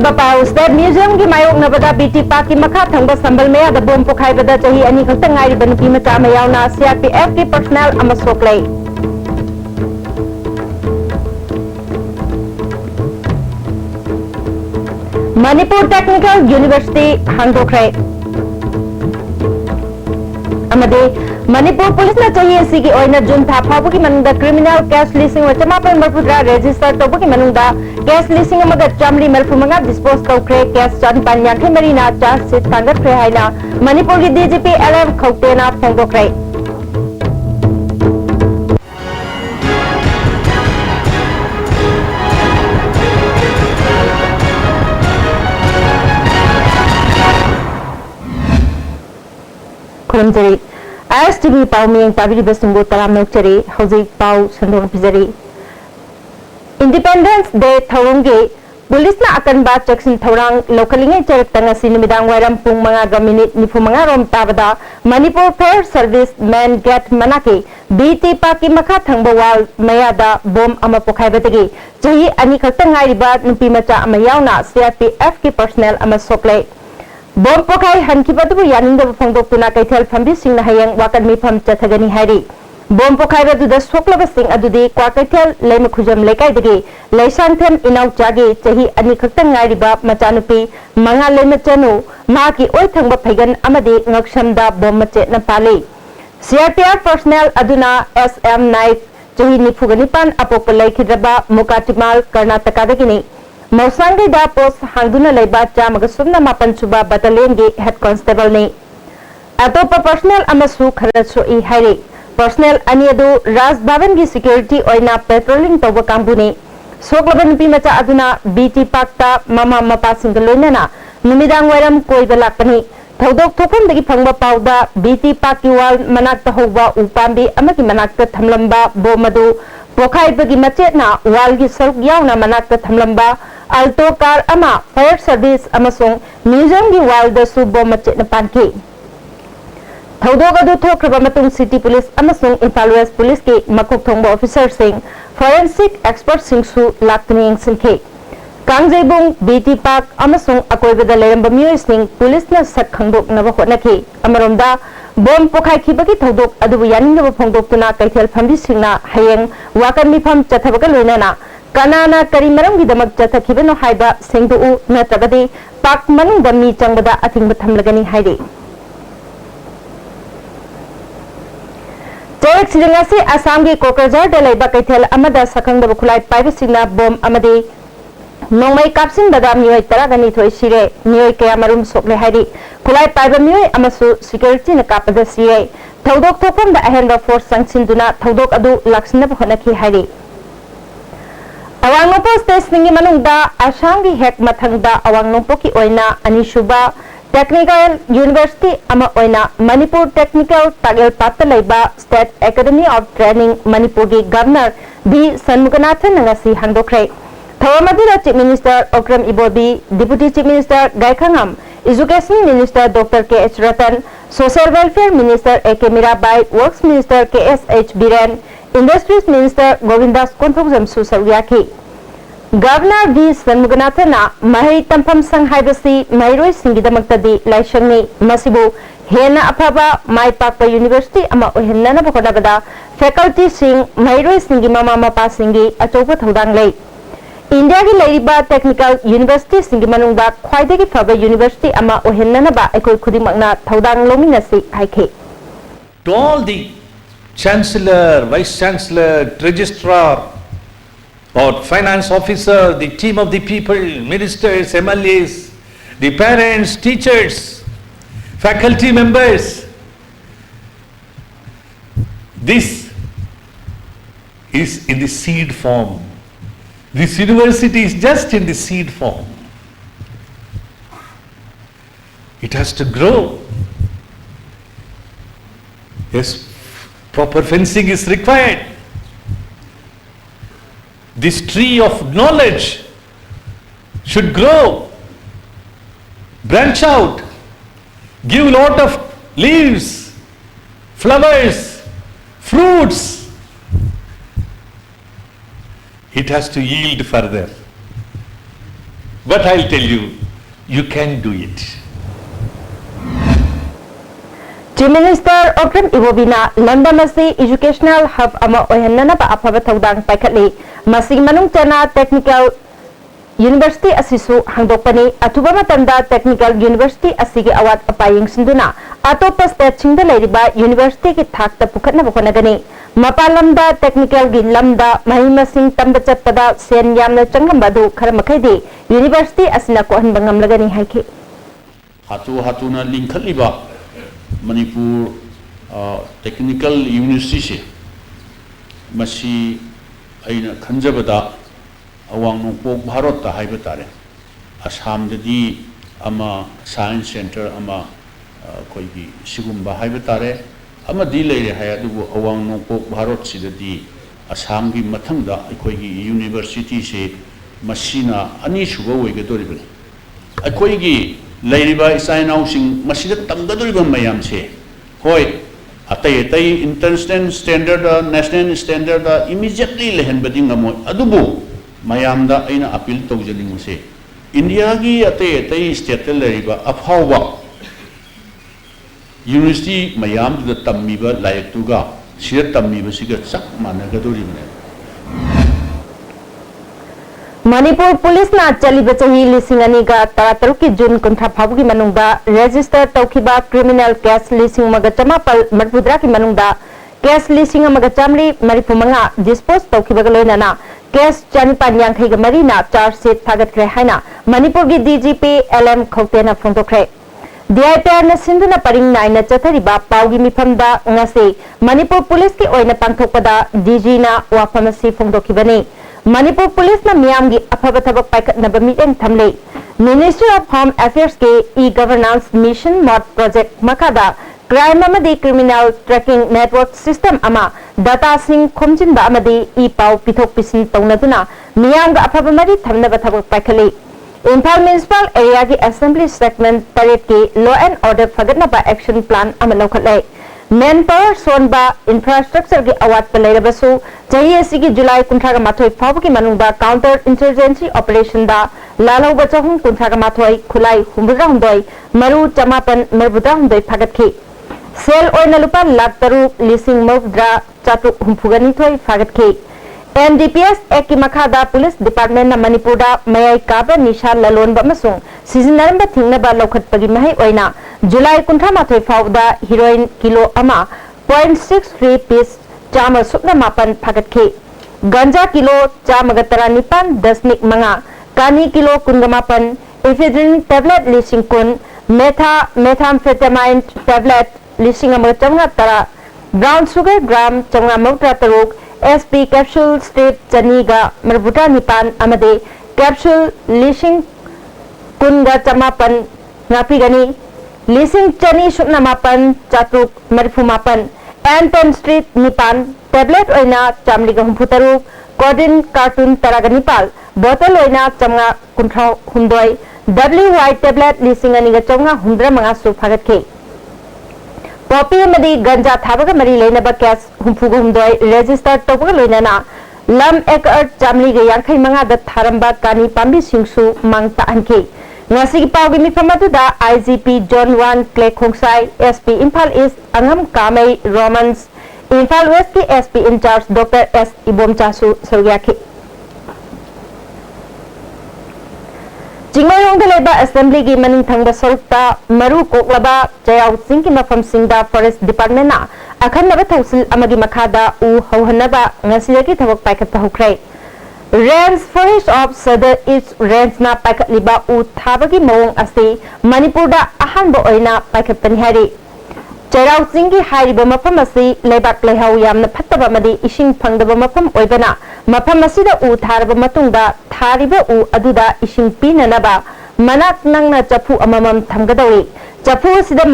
State Museum ki mayok na bada BT Park ki makha thangba sambal me ada bom pokhai bada chahi ani khakta ngai ban pi macha mayaw na CRPF ki personnel amasok lay Manipur Technical University hangdokre amade Manipur Police na chahi asi ki oina jun tha phabu ki manungda criminal case listing wa chamapan marpudra register tobu ki manungda case listing amaga chamli marfumanga dispose tawkre case chan pan yankhe marina charge sheet tangat kre haina Manipur ki DGP LM Khawtena phongdokre Kurumjari ISTV pau miyang tabiri basunggo taram nokchari hauji pau sandong pizari Independence Day thawungge Police na akan ba chaksin thawrang localinge charak tanga sinimidang wairam pung mga minute nifu mga rom tabada Manipur Fair Service Main Gate manaki BT Paki makha thangba wal mayada bom ama pokhai batagi chahi ani khakta ngai riba nupi macha ama yauna CRPF ki personnel ama soklei Bom pokai hankibatu yaning da phongdok tuna kaithel fambi sing na hayang wakan mi pham chathagani hari bom pokai radu da soklaba sing adudi kwa kaithel leima khujam lekai dagi leisang them inau chagi chahi ani khakta ngai riba machanupi manga leima chanu ma ki oi thangba phaigan amadi ngaksham da bom mache na pali CRPF personnel aduna SM knife chahi nifugani pan apok laikhidraba mukatimal Karnataka dagini Mausangi da post hangduna laiba chamaga sumna mapan suba battalion gi head constable ni atopa personnel amasu kharasu I hairi personnel ani adu Raj Bhavan gi security oina patrolling toba kambu ni soklaban pi macha aduna BT Park ta mama mapa singaloina na numidang wairam koiba lakani thodok thokam dagi phangba pauda BT Park ki wal manak ta hoba upambi amaki manak ta thamlamba bomadu pokhai bagi mache na wal gi saruk yauna manak ta thamlamba Alto car ama fire service amasung museum gi wal da su bom mache na panki thodog adu thokraba matung city police amasung Impal West police ki makok thongba officer sing forensic expert sing su laktni singke Kangjebung BT Park amasung akoibada leramba miyoi sing police na sak khangdok na ba hotnaki amaromda bom pokhai khibagi thodok adu yaning na phongdok tuna kaithel phambi singna hayeng wakan mi pham chathabaga loinana Kanana kari maram gi damak chathakibano haiba sengdu u natragadi pak manung da mi changbada ating batham lagani haide Jayak Sirangasi Assam gi Kokrajhar da laiba kaithel amada sakhang da khulai paiba singna bom amadi nongmai kapsin da mioi taragani thoi sire mioi kaya marum sokle haide khulai paiba mioi amasu security na kapada sire thodok thokam da ahenba force sanction duna thodok adu laksna bhonaki haide Awang Nongpo stage ningi manungda Ashangi hek mathangda Awang Nongpo ki oina Anishuba Technical University ama oina Manipur Technical Tagel Patta laiba State Academy of Training Manipur gi Governor B Sanmuganathan ngasi hangdokre Thawamadira Chief Minister Okram Ibobi Deputy Chief Minister Gaikhangam Education Minister Dr. K.H. Ratan Social Welfare Minister A.K. Mirabai Works Minister K.S.H. Biren Industries Minister Govindas Konthokjam Susaruyaki Governor V. Sanmuganathan Mahai Tampam Sanghaibasi Mairoi Singidamakta Laishangni Masibu Hena Apaba Mai Pakpa University Ama Ohenna Bokonabada Faculty Sing Mairoi Singi Mama Mapa Singi Achopa Thodang Lei India ki Laiba Technical University Singi Manungda Khwaidagi Phaba University Ama Ohenna Ba Ekoi Khudimakna Thodang Lominasi Haike To all the Chancellor, Vice Chancellor, Registrar, or Finance Officer, the team of the people, Ministers, MLAs, the parents, teachers, faculty members. This is in the seed form. This university is just in the seed form. It has to grow. Yes, proper fencing is required. This tree of knowledge should grow, branch out, give lot of leaves, flowers, fruits. It has to yield further. But I'll tell you, you can do it. Chief Minister Okram Ibobina Lamdamasi Educational Hub ama oihanna ba afaba thaudang paikhatli masig manung chana technical University asisu hangdokpani atuba matanda technical university asigi awat apaying sinduna atopa state chingda leiriba university ki thakta pukhatna bokonagani mapalamda technical gi lamda mahimasing tamba chatpada sen yamna changlambadu kharamakhaydi university asina ko hanbangam lagani haiki hatuna linkaliba Manipur technical university se masi aina khanjabada awang nongpok bharat ta haiba tare Assam dadi ama science center ama koi gi sigumba haiba tare ama di leire haya du awang nongpok bharat sidadi Assam gi mathangda koi gi university se masina ani suba oigadoribani akoi gi leiriba isainau sing masida tamgadoriba mayam se hoi atai international standard national standard immediately lehen bading amo adubu mayam da aina appeal tawjaling se India gi atai state leiriba afhawa university mayam da tammiba layak tuga sira tammiba siga chak managadoribane Manipur Police na chaliba chahi lising ani ga tarataruk ki June kuntha phabu ki manungda register tawkiba criminal case lising maga chamapal marpudra ki manungda case lising maga chamli maripumanga dispose tawkiba ga loinana case chanipan yankhai ga marina charge sheet thagat kre haina Manipur gi DGP LM Khotena phongtokre DIPR na sinduna paring naina chathariba paugi mifamda ngase Manipur Police ki oina pangthokpada DG na wafamasi phongtokibani Manipur Police na miyamgi afaba thabak paikhatnaba miteng thamle Ministry of Home Affairs ke e-governance mission mod project makada crime amadi criminal tracking network system ama data sing khomjinba amadi e-pau pithok pisin tawnaduna miyamga afaba mari thamnaba thabak paikhali Imphal Municipal Area ki Assembly Segment Taret ki Law and Order fagatnaba action plan ama lokhatlai Manpower sonba infrastructure ki awat palairabasu chahi asigi July 18 fabu ki manungda counter insurgency operation da lalau bachahum 18 khulai humbra hundoi maru chamapan merbudra hundoi phagatki sel oina lupa lakh taruk lising mawdra chatu humphugani thoi phagatki NDPS eki makhada police department na Manipur da mayai kaba nisha lalonba masung sizinaramba thingnaba lokhatpagi mahai oina July 18 fawda heroin kilo ama 0.63 piece chama sukna mapan phagatki ganja kilo chama gatara nipan 10 manga kani kilo kungamapan ephedrine tablet lising kun methamphetamine tablet lising amga tara brown sugar gram changa mautra taruk SP capsule strip chaniga marbuta nipan amade capsule lising kunga chamapan ngapigani lising chani sukna mapan chatuk marfumapan Anton Street nipan tablet oina chamliga humputaru codin cartoon taraganipal bottle oina chamga kunthra hundoi WY tablet lising aniga chonga hundra manga su phagatke Poppy amadi ganja thabaga mari leinaba case humfuga humdoi register tobaga loinana lam ekar chamliga yankhai manga da tharamba kani pambi singsu mangta anke Ngasigi paugi mifamatuda IGP John 1 Clay Khongsai SP Imphal East Angam Kamei Romans Imphal West ki SP in charge Dr. S Ibomchasu Sogyaki Jingmayong leba assembly gi maning thangba sorukta maru koklaba chayau singki mafam singda forest department na akhan naba thausil amagi makhada u hauhanaba ngasiyagi thabak paikat pahukrai Range Forest of Southern East Range na paikat liba u thabagi mawong ase Manipur da ahanba oina paikat panihari Chairau Singhi hariba mafam ase leibak lehau yamna phattaba madi ising phangdaba mafam oibana mafam asida u tharaba matungda thariba u aduda ising pinanaba manak nangna chapu amamam thamgadawi chapu asida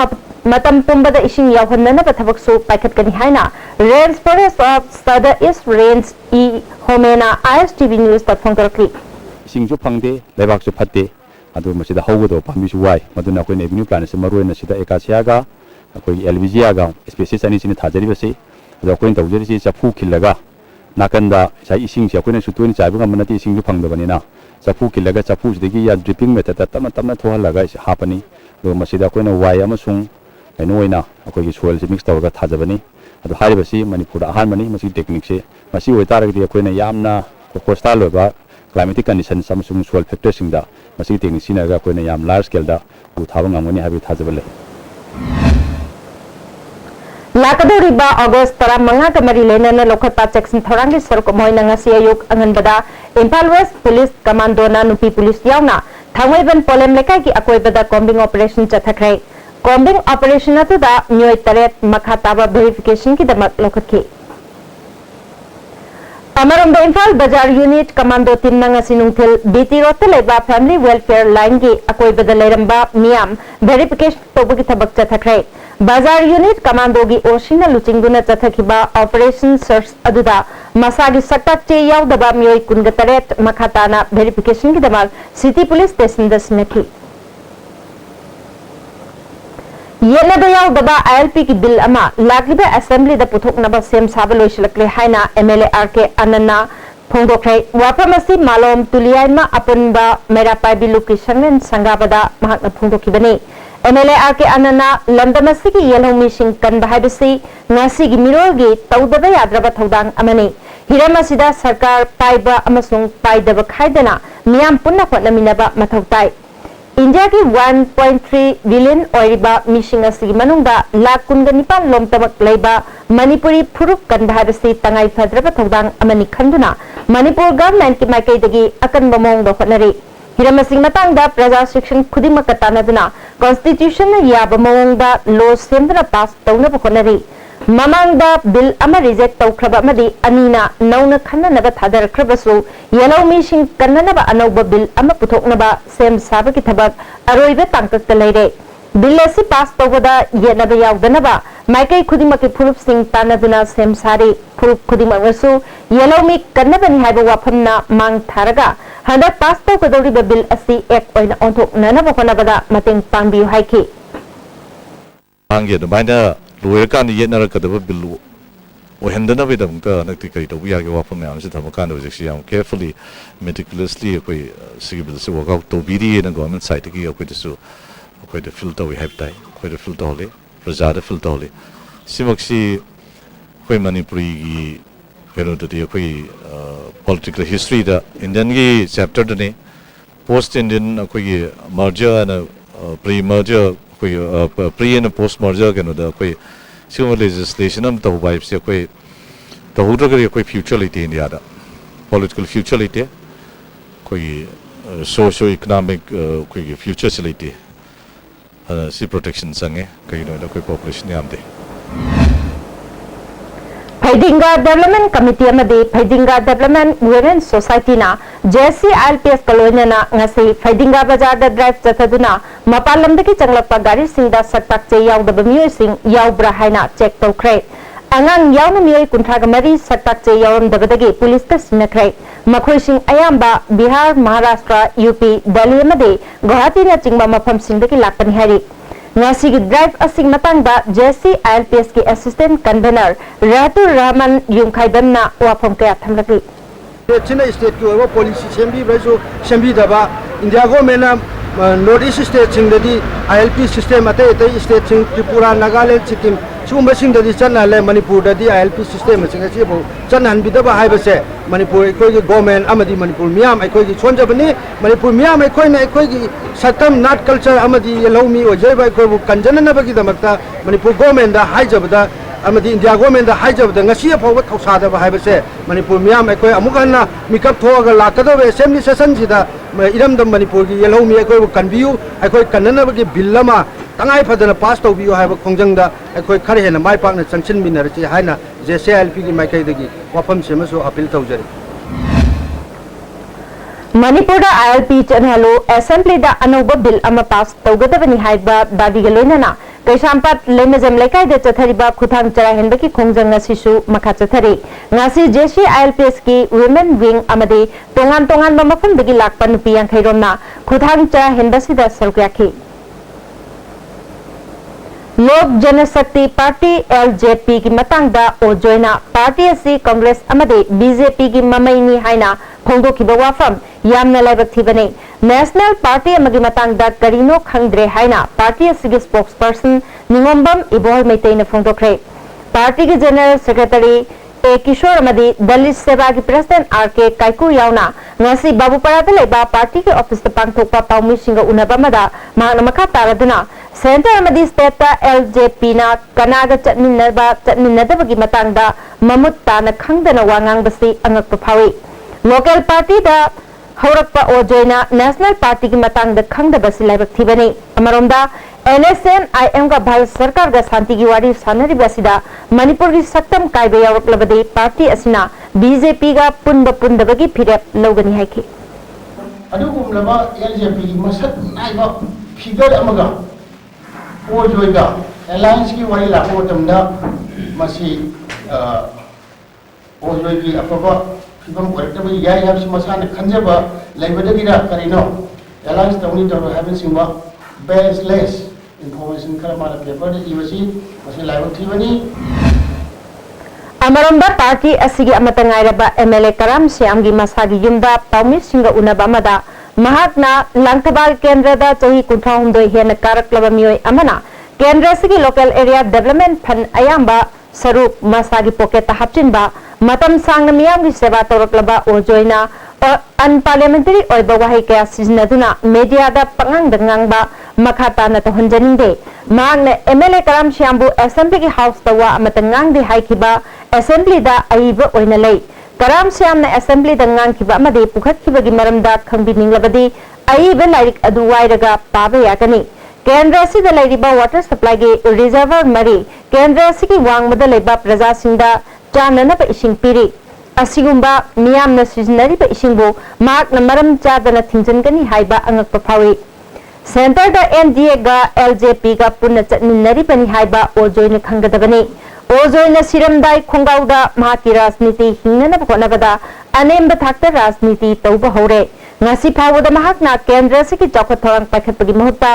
matam pumbada ising yawhannanaba thabaksu paikat kani haina Range Forest of Southern East Range e homena ISTV News phongtarki isingju phangde leibaksu phatte adu masida hawgodo pamisu wai maduna koi avenue plan se maruena sida ekasia ga koi LVG ga species ani sini thajari base ado koi tawjeri si chafu khillaga nakanda sai ising se koi na sutuin chaibu ga manati isingju phangda banina chapu kilaga chapu sidagi ya dripping method ta tamna tamna thohalaga hapani do masida koina wai amasung kaino oina akoi gi soil se mix tawga thajabani adu haribasi manipur ahan mani masi technique se masi oitaragdi koina yamna coastal loba climatic conditions amasung soil factors singda masi technique sinaga koina yam large scale da u thabang amani habi thajabale लाकदोरिबा अगस्त 15 का मरी लेना लोखता चेक्सन थोरांगी सरक Moina ngasi ayuk anganbada Impal West Police Commando na nupi police yauna thangwaiban polem lekai ki akoibada combing operation chathakrai combing operation atuda myoi taret makhataba verification ki damak lokhatki Amarom Impal Bajar Unit Commando team na ngasi nungthil BT Road leba Family Welfare Line ki akoibada leiramba miyam verification tobugi thabak chathakrai Bazaar Unit Commando gi Oshina Luchinguna Chathakiba Operation Search Aduda Masagi Saktak Che Yaudaba Myoi Kungataret Makhatana Verification Kidamal City Police Station Dasnaki Yenaba Yaudaba ILP ki bill ama Lagliba Assembly da Puthok Naba Sem Sabaloishlakle Haina MLA RK Anana Phongdokrai Wapamasi Malom Tuliaima Apunba Merapai Biluki Shangen Sangabada Mahakna Phongdokibani MLA RK Anana Londamasi ki yellow mission kan bahibasi ngasi gi mirogi tawdaba yadraba thodang amani hiramasida sarkar paiba amasung paidaba khaidana miyam punna khotnaminaba mathautai India ki 1.3 billion oiriba mission asigi manungda lakh kunga nipan lomtamak leiba Manipuri phuruk kan bahibasi tangai phadraba thodang amani khanduna Manipur government ki maikai dagi akan bamong da khotnari Hiramasing matang da praja shikshan khudima katanaduna constitution na yaba mawang da law semdana pass tawna pakonari mamang da bill ama reject tawkraba amadi anina nauna khanna naga thadar khrabasu yellow mission kannana anauba bill ama puthoknaba sem saba ki thabak aroiba tangkak ta leire bill asi pass tawbada yenaba yawdanaba maikai khudima ki phurup sing tanaduna sem sari phurup khudima wasu yellow mi kannabani haiba waphamna mang tharaga Handak pass tau kadori bill asi ek oina onthok nana bokona bada mateng pangbiu haiki Angge the minda lawyer kan yenna kadaba bill o hendana bedam ta nakti kai to ya ge wapam yam sita makan do jeksi yam carefully meticulously koi sigibil se work out to bidi na government site ki koi su koi the filter we have tai koi the filter hole prajada filter hole simaksi koi manipuri gi kero to the koi political history da Indian ki chapter da ne post Indian koi merger and pre merger koi pre and post merger keno da koi civil legislation am to vibe se koi to hu da koi future lite India da political future lite koi socio economic koi future lite si protection sange kai no da koi population yam de Faidinga Development Committee amadi Faidinga Development Women Society na JC ILPS kaloina na ngasi Faidinga Bazar da drive chathaduna mapalamdaki changlakpa gari singda saktak che yaudaba miyoi sing yaubra haina check tawkhrai angang yauna miyoi kunthraga mari saktak che yauramdabadagi police ka sinakrai makhoi sing ayamba Bihar Maharashtra UP Delhi amadi Guwahati na chingba mafam singdaki lakpani hari ngasi gi drive asing matang da JC ILPS ki assistant convener Ratul Rahman Yungkhaibam na wafam kaya thamlaki China state ki oba policy sembi brazo sembi daba India government north east state sing dadi ILP system ate state sing Tripura Nagaland Sikkim sumba sing dadi channa le Manipur dadi ILP system sing ase bo chanhan bidaba haibase Manipur ekoi gi government amadi Manipur miyam ekoi gi chonjabani Manipur miyam ekoi na ekoi gi satam nat culture amadi yelawmi ojaiba ekoi bu kanjana bagi damakta Manipur government da haijabada amadi India government da haijabada ngasi afawa thosada ba haibase Manipur miyam ekoi amukana mikap thoga lakadabe assembly session sida iramdam Manipur gi yelawmi ekoi bu kanbiu ekoi kanana bagi billama tangai phadana pass tawbiu haiba khongjangda ekoi khare hena mai pakna changchin minarchi haina JCLP gi maikai dagi wafam semasu appeal tawjari Manipur da ILP chanhalo assembly da anuba bill ama pass tawgadabani haiba dabi galoina na Kaishampat lemezem lekai da chathariba khuthang chara henbaki khongjang ngasisu makha chathari ngasi JC ILPS ki women wing amadi tongan tongan mafam dagi lakpa nupi yankhai romna khuthang chara henbasi da sarkyakhi लोक जनशक्ति party LJP की मतंगदा ओजोइना party असी Congress अमदे BJP की ममैनी हाइना फोंदोखिबा वाफम यामना लाइबक्थिबने national party अमगी मतंगदा करिनो खंगद्रे हाइना party असी spokesperson निंगोंबम इबोल मैतेना फोंदोखरे party के general secretary A किशोर अमदी दलित सेवा की president RK काइकू यावना ngasi बाबूपरादा लेबा party के ऑफिस पांगथोकपा पाउमिसिंगा उनबा मदा महाना मखा तारदुना सेंटर अमदी स्टेट LJP ना कनागा चटमिन्नदबगी मतंगदा ममुत ताना खंगदना वांगांगबसी अंगकपा फावी लोकल पार्टी दा हौरकपा ओजोइना नेशनल पार्टी की मतंगदा खंगदबसी लाइबक्थिबनी अमरोमदा NSN IM का भारत सरकार का शांति की वारी सानरिबसिदा मणिपुर की सक्तम कायबे यावरक्लबदे पार्टी असिना BJP का पुंदबगी फिरेप लौगनी हाइखि अदुगुमलबा LJP की मसक नाइबा फिगर अमगा ओजोइगा अलायंस की वारी लाखो मतमदा मसी ओजोइगी अफबा फिबम ओरक्तबा याय हाबस मसाने खंजबा लाइबदगिरा करिनो अलायंस तौनी तौर हाबिन सिंबा baseless information kara mara paper iwasi masi live thibani अमरंबा पार्टी असिगी अमतंगाइरबा MLA कराम श्यामगी मसागी युमदा पाउमिस सिंगा उनबा मदा महात्ना लंगथबाल केंद्रदा चही 53 हेन कारकलबा मियोय अमना केंद्र सिगी लोकल एरिया डेवलपमेंट फंड अयाम्बा सरुप मसागी पॉकेट हापचिनबा मतम सांगना मियामगी सेवा तौरकलबा ओजोइना और अनपार्लियामेंटरी ओइबा वाही कया सिजनदुना मीडियादा पंगांगदंगांगबा मखाताना तोहंजनिंगदे मांगने MLA कराम श्यामबु असेंबली की हाउस तवा अमतंगांगदे हाइखिबा असेंबली दा अइबा ओइना लई कराम श्यामने असेंबली दंगांगखिबा अमदे पुखतखिबगी मरमदा खंबिनिंगलबदी अइबा लाइक अदु वाइरगा पाबा यागनी केंद्र सिदा लैरिबा वाटर सप्लाई के रिजर्वर मरी केंद्र सिगी वांगमदा लैबा प्रजासिंगदा चाननबा इसिंग पिरी असिगुंबा मियामना सिजनरिबा इसिंगबो मार्क नमरम चादना थिंजनगनी हाइबा अंगकपा फावी सेंटर दा NDA गा LJP गा पुन्ना चटमिन्नरिबनी हाइबा ओजोइना खंगदबनी ओजोइना सिरमदाई खोंगाउदा महाकी राजनीति हिंगनबा होनबदा अनेम्बा थाक्ता राजनीति तौबा हौरे ngasi phawda mahakna kendra siki chokot thawang paikhatpagi mahutta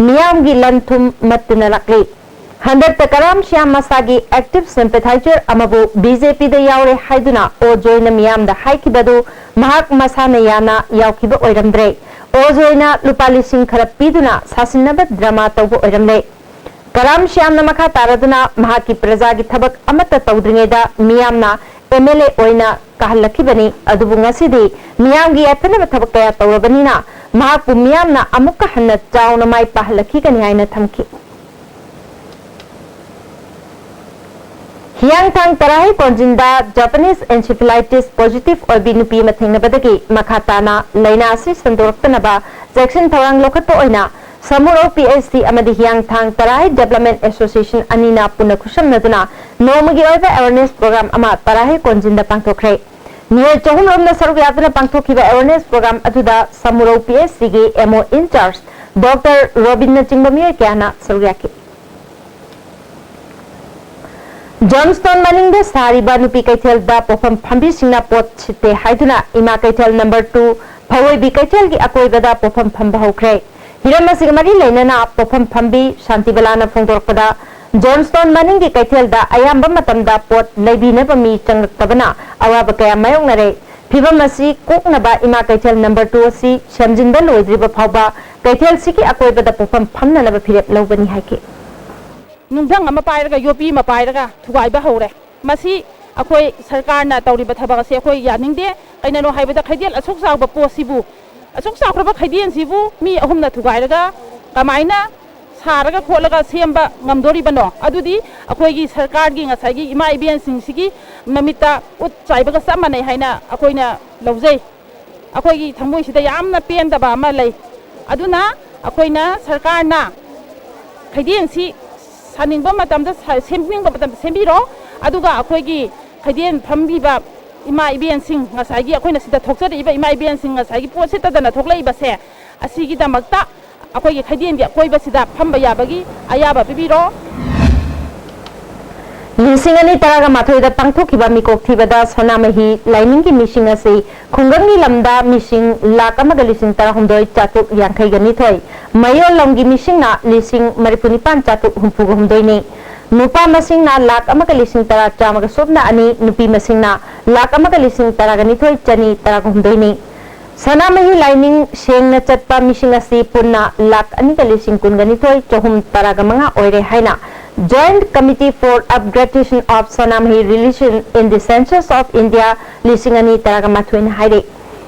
miyamgi lanthum mattuna lakli handakta karam shyam masagi active sympathizer amabu BJP da yaure haiduna o joina miyam da haikibadu mahak masana yana yaukiba oiramdre o joina lupali sing khara piduna sasinaba drama tawbu oiramle karam shyam namakha taraduna mahaki prajagi thabak amata tawdringeda miyamna MLA oina kahalakibani adubu ngasidi miyamgi athana thabak kaya tawrabani na mahakpu miyamna amukka hanna chauna mai pahalaki kani haina thamki हियांग थांग तराही कोंजिंदा Japanese encephalitis positive ओबी नुपी मथेंगनबदगी मखाताना लैना असि संदोरक्तनबा सेक्शन थौरांग लोखतपा ओइना समुरो PHC अमदि हियांग थांग तराही डेवलपमेंट एसोसिएशन अनिना पुना खुशमनदुना नोमगी ओइबा अवेयरनेस प्रोग्राम अमा तराही कोंजिंदा पांगथोखरे नियर चहुम रोमना सरुक यातना पांगथोखिबा अवेयरनेस प्रोग्राम अदुदा समुरो PHC गी MO इंचार्ज डॉक्टर रोबिन चिंगबमिय क्याना सरुयाकी जॉनस्टोन मनिंग सारीबा नुपी कैथेल दा पोफम फंबी सिंगना पोत छिते हाइदुना इमा कैथेल नंबर 2 फवोइबी कैथेल की अकोइबदा पोफम फंबा हौख्रे हिरम सिगमरी लेनना पोफम फंबी शांतिबलाना फोंदोरपदा जॉनस्टोन मनिंग की कैथेल दा अयाम्बा मतमदा पोत लैबिनबा मी चंगतबना अवाब कया मायोंगनरे फिबम असि कोकनबा इमा कैथेल नंबर 2 असि समजिनबा लोइद्रिबा फावबा कैथेल सिकी अकोइबदा पोफम फमननबा फिरेप लौबनी हाइके नुंथंग अमा पाइरगा योपी मा पाइरगा थुगाइबा हौरे मसी अखोई सरकारना तौरिबा थबक असे अखोई यानिंगदे कैननो हाइबदा खैदेल असुक सागबा पोसिबु असुक सागरबा खैदेन सिबु मी अहुमना थुगाइरगा कमाइना सारगा खोलगा सेमबा ngamdoribano adudi अखोईगी सरकारगी ngसाइगी इमा इबेन सिंगसिगी ममिता उत चाइबगा सामनै हाइना अखोइना लौजै अखोईगी थंबोइसिदा यामना पेनदबा अमा लै अदुना अखोइना सरकारना खैदेन सि सानिंगबा मतमदा सेमनिंगबा मतमदा सेमबिरो अदुगा अखोईगी खैदेन फमबिबा इमा इबेन सिंग ngसाइगी अखोइना सिदा थोकजरिबा इमा इबेन सिंग ngसाइगी पोसे तदना थोकलैबसे असिगी दमक्ता अखोईगी खैदेन गी अखोइबा सिदा फमबा याबगी अयाबा पिबिरो लिसिंग अनि तरागा माथोइदा पांथोखिबा मिकोकथिबदा सोनामही लाइनिंग की मिसिंग असी खुंगंगी लमदा मिसिंग लाख अमगा लिसिंग तरा हुंदोय चातुक यांखैगा निथोय मयो लंगी मिसिंग ना लिसिंग मरिपुनि पान चातुक हुंफुग हुंदोय ने नुपा मसिंग ना लाख अमगा लिसिंग तरा चामगा सोबना अनि नुपी मसिंग ना लाख अमगा लिसिंग तरागा निथोय चनी तरागा हुंदोय ने सनामही लाइनिंग शेंगना चटपा मिसिंग असी पुन्ना लाख अनिगा लिसिंग कुनगा निथोय चहुम तरागा मंगा ओइरे हाइना Joint Committee for Upgradation of Sanamhi Religion in the Census of India Lisingani Taragamatwin Haide.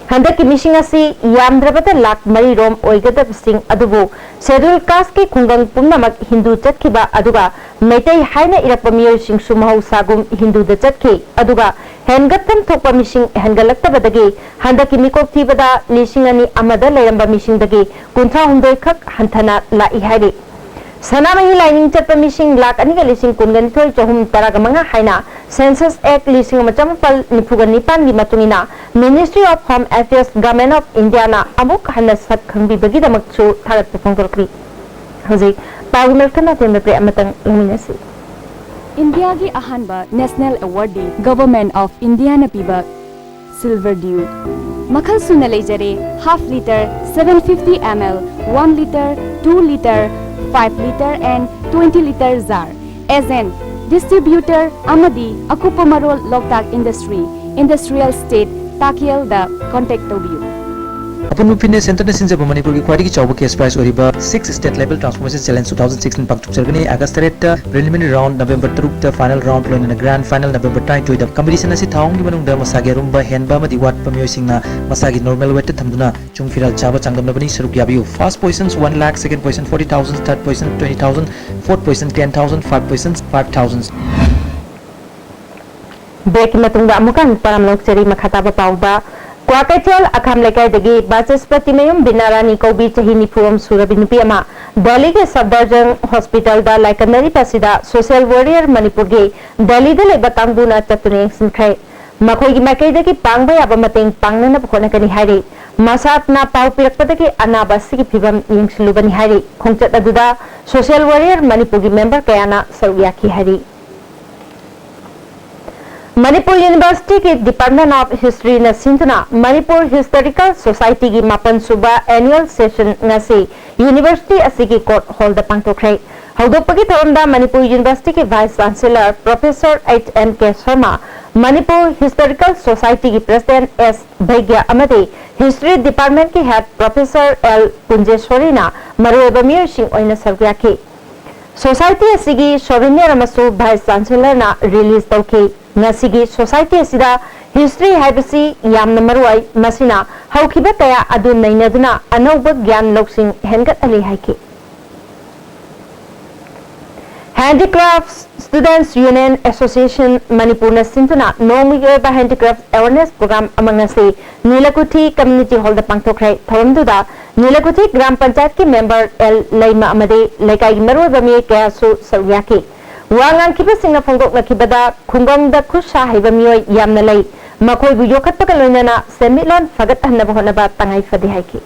Handaki Mishingasi Yamdrabata Lak Marirom Oigada Sing Adubu, Schedule Kaski Kungang Punamak Hindu Chatkiba Aduga, Mete Haina Irapamir Sing Sumaho Sagum Hindu the Chatki, Aduga, Hengatam Topa Mishing Hengalakta Badagi, Handaki Mikok Tibada, Lishingani Amada Layamba Mishing Dagi, Kunta Hundoikak, Hantana La Ihade. Sanamahi लाइनिंग चटपा मिसिंग लाख अनिगा लिसिंग कुनगन थोय चहुम तरागा मंगा हाइना सेंसस एक्ट लिसिंग मचमपल निफुगा निपान गी मतुंगिना ministry of home affairs government of India ना अमुक हन्ना सत खंगबिबगी दमकसु थागत फोंदोरक्री हजि पागमलकना तेमप्रे अमतंग लुमिनसी इंडिया की अहानबा national award the government of India ना पीबा सिल्वर ड्यू मखल सुना लेजरे half litre 750 ml 1 litre 2 litre 5 liter and 20 liter jar as an distributor amadi akupa marol loktak industry industrial state takiel da contact tobiu अपन नुफिने centre सिंजब मणिपुर की quality चावब केस प्राइस ओरिबा 6 स्टेट लेवल ट्रांसफॉर्मेशन चैलेंज 2016 पाक्तुक सरगनी अगस्त रेट प्रिलिमिनरी राउंड नवंबर 3 ता फाइनल राउंड लोइन ग्रैंड फाइनल नवंबर 22 दा कंपटीशन असि थाउंग की मनुंग दा मसागे रुंबा हेनबा मदि वाट पमियो सिंगना मसागी नॉर्मल वेट थमदुना चुंग फिरल चाबा चांगमनबनी सरुक याबियो first positions 1 lakh second position 40000 third position 20000 fourth position 10000 five positions 5000 बेक मतुंग अमुकन परम लोक चरी मखताबा पाउबा क्वाकैथल अखाम लेकायदगी बाचस्पति मयुम बिनारानी कौबी चही निफुम सुरबी नुपी अमा दिल्ली के सफदरजंग हॉस्पिटल दा लाइकनरी पसिदा सोशल वॉरियर मणिपुर के दिल्ली दा लेबा कांगबुना चतुने सिंखै मखोगी माइकैदगी पांगबा याबा मतेंग पांगनना बखोनकनी हाइरे मसातना पाउ पिरकपदगी अनाबा सिगी फिबम यिंगसलुबनी हाइरे खोंगचत अदुदा सोशल वॉरियर मणिपुर की मेंबर कयाना सरुयाखी हाइरे मणिपुर यूनिवर्सिटी के डिपार्टमेंट ऑफ हिस्ट्री न सिंधना मणिपुर हिस्टोरिकल सोसाइटी की मापन सुबा एनुअल सेशन ngasi यूनिवर्सिटी असि कोर्ट हॉल द पांगथोखै हौदोपगी थोरमदा मणिपुर यूनिवर्सिटी के vice chancellor professor H N K Sharma Manipur historical society की प्रेसिडेंट एस भैग्या अमदे हिस्ट्री डिपार्टमेंट की हेड प्रोफेसर एल पुंजेश्वरीना मरुएबा मियरसिंग ओइना सरग्याखि सोसाइटी असि सोवेनियर अमसु वाइस चांसलर ना रिलीज तौखि नसिगी सोसाइटी असिदा हिस्ट्री हाइबसी यामना मरुआई मसिना हौखिबा कया अदु नैनदुना अनौब ज्ञान लौसिंग हेनगत अली हाइकि handicraft students union association Manipur न सिंधुना नोमिगे बा हैंडीक्राफ्ट अवेयरनेस प्रोग्राम अमंगसे नीलकुठी कम्युनिटी हॉल द पांगथोखै थवमदुदा नीलकुठी ग्राम पंचायत के मेंबर एल लैमा अमदे लेकाई मरुआबा मी कयासु सरुयाखि वांगांग खिबसिंगना फोंदोकनखिबदा खुंगंगदा खुशा हाइबा मियोय यामना लೈ मखोयबु योखत्पका लोइनना सेमिलोन फगतहनबा होनबा तंगाई फदि हाइकि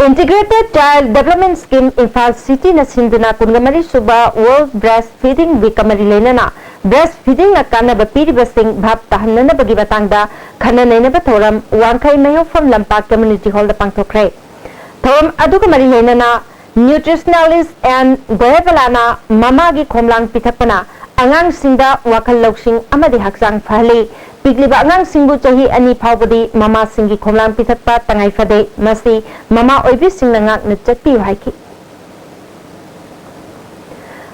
integrated child development scheme Imphal city न सिंधुना कुनगमरी सुबा वर्ल्ड ब्रेस्ट फीडिंग वीक अमरि लेनना ब्रेस्ट फीडिंग न कानबा पीरिबसिंग भाप तहननबगी मतंगदा खननैनबा थोरम वांखै मयोफम लंपाक कम्युनिटी हॉल द पांगथोखरै थोरम अदुग मरि लेनना न्यूट्रिशनलिस्ट एंड गोयबलाना ममा की खोमलांग पिथपना अंगांग सिंदा वखल लौसिंग अमदि हक्सांग फहले पिगलिबा अंगांग सिंगु चही अनि फावबदी ममा सिंगी खोमलांग पिथपा तंगाई फदे मसी ममा ओइबि सिंगना ngak न चट्टी हाइकि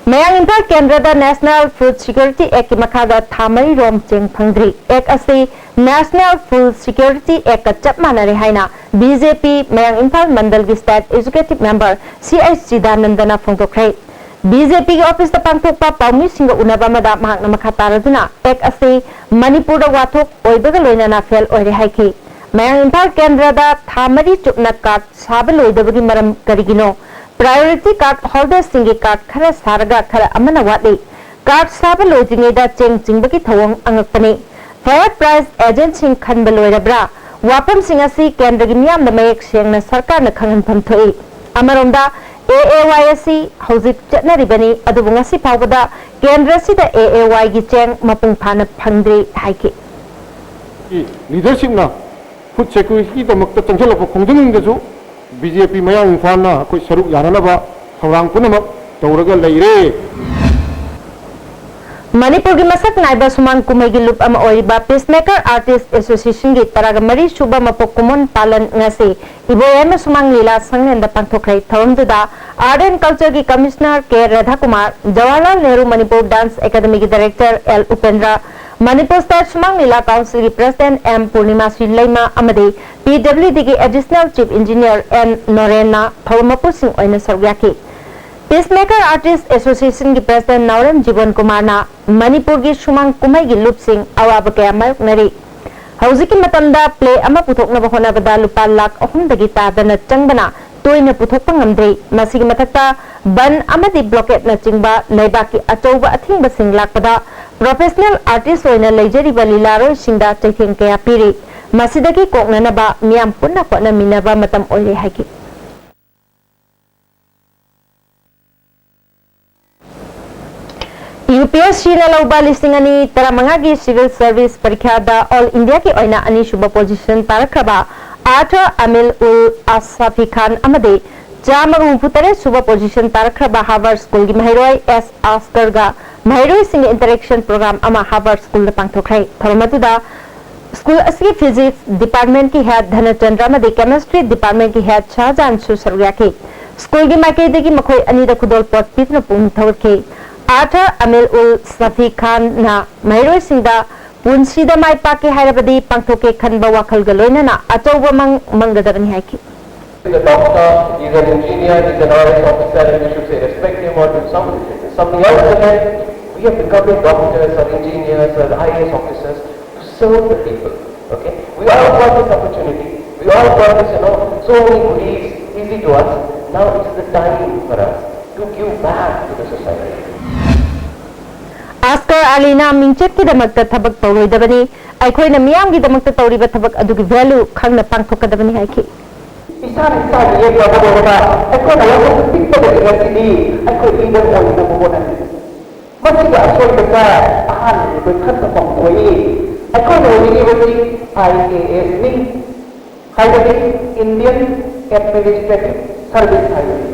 मयांग इम्फाल केंद्र नेशनल फूड सिक्योरिटी एक्ट मखादा थामरी रोम चेंग फंग्री एक्ट असे नेशनल फूड सिक्योरिटी एक्ट का चप मानरे हाइना बीजेपी मयांग इम्फाल मंडल की स्टेट एजुकेटिव मेंबर सीएच चिदानंदना फोंदोखै बीजेपी के ऑफिस द पांगथोकपा पाउमी सिंग उनबा मदा महाक मखा तारदुना एक्ट असे मणिपुर द वाथोक ओइबगा लोइनना फेल ओइरे हाइखि मयांग इम्फाल केंद्र द थामरी चुपना कार्ड साब लोइदबगी मरम करिगिनो प्रायोरिटी कार्ड होल्डर सिंगी कार्ड खरा सारगा खरा अमना वादे कार्ड साब लोइद्रिङैदा चेंग चिंबगी थवंग अंगकपने फेयर प्राइस एजेंट सिंग खनब लोइरब्रा वाफम सिंग असि केंद्र की मियाम द मयेक सेंगना सरकार न खंगनफम थोइ अमरोंदा AAY asi hojik chatnaribani adubu ngasi phawbada kendra sida AAY gi cheng mapung phana phangdri haiki leadership na food security to makta changchal ko khongdung de ju BJP maya infan na ko saruk yarana ba thawrang punamak tawraga leire Manipur gi masak naiba suman kumai gi lup ama oiba Peacemaker Artist Association gi taraga mari suba mapok kumon palan ngasi iboyama sumang lila sangnenda pangthokrai thawmduda Art and Culture gi Commissioner K Radha Kumar Jawaharlal Nehru Manipur Dance Academy gi Director L Upendra Manipur State Sumang Lila Council gi President M Purnima Sri Laima amade PWD gi Additional Chief Engineer N Norena Thawmapu Singh oina saryaki Peacemaker Artist Association ki President Nauram Jiban Kumar na Manipur ki Sumang Kumai ki Lup Singh awaba kaya mayok nari. Hauziki matamda play ama puthok na bahona bada lupa lak ahum dagi tada na changbana toy na puthok pangamdri. Masigi matakta ban ama di blockade na chingba laibaki achauba ating basing lak pada professional artist oina laijari balilaro singda chaking kaya piri. Masidagi kok na ba miyam punna kwa na minaba matam oile haki. UPSC na lauba listing ani taramangagi civil service parikha da all India ki oina ani shuba position parakraba Arthur Amil ul Asafi Khan amade jamagum putare shuba position parakraba Harvard School gi Mahiroy S Oscar ga Mahiroy sing interaction program ama Harvard School da pangthokrai tharmatuda school asgi physics department ki head Dhanachandra amade chemistry department ki head Shahjan su saryaki school gi makai de gi makhoi ani da khudol pot pitna pung thawke Arthur Amil ul Safi Khan na Mahiroy Singda Punsida Mai Paki Hairabadi Pangtoke Khanba Wakal Galoina na Achauba Mangadabani Haiki. The doctor, he's an engineer, he's an RS officer, and we should say respect him or do something else. And then we are becoming doctors or engineers or IAS officers to serve the people. Okay? We all got this opportunity. We all got this, so many goodies easy to us. Now it's the time for us to give back to the society. Oscar Alina Mingchep ki damakta thabak tawroidabani aikhoi na miyam gi damakta tawriba thabak adugi value khangna pangthokadabani haiki Isan ye bababa aikoi na yo tikpa de ngasidi aikoi leader on na bobona masiga asoi beta ahan ko khatta pangoi aikoi na university IAS ni haidari Indian Administrative Service haidari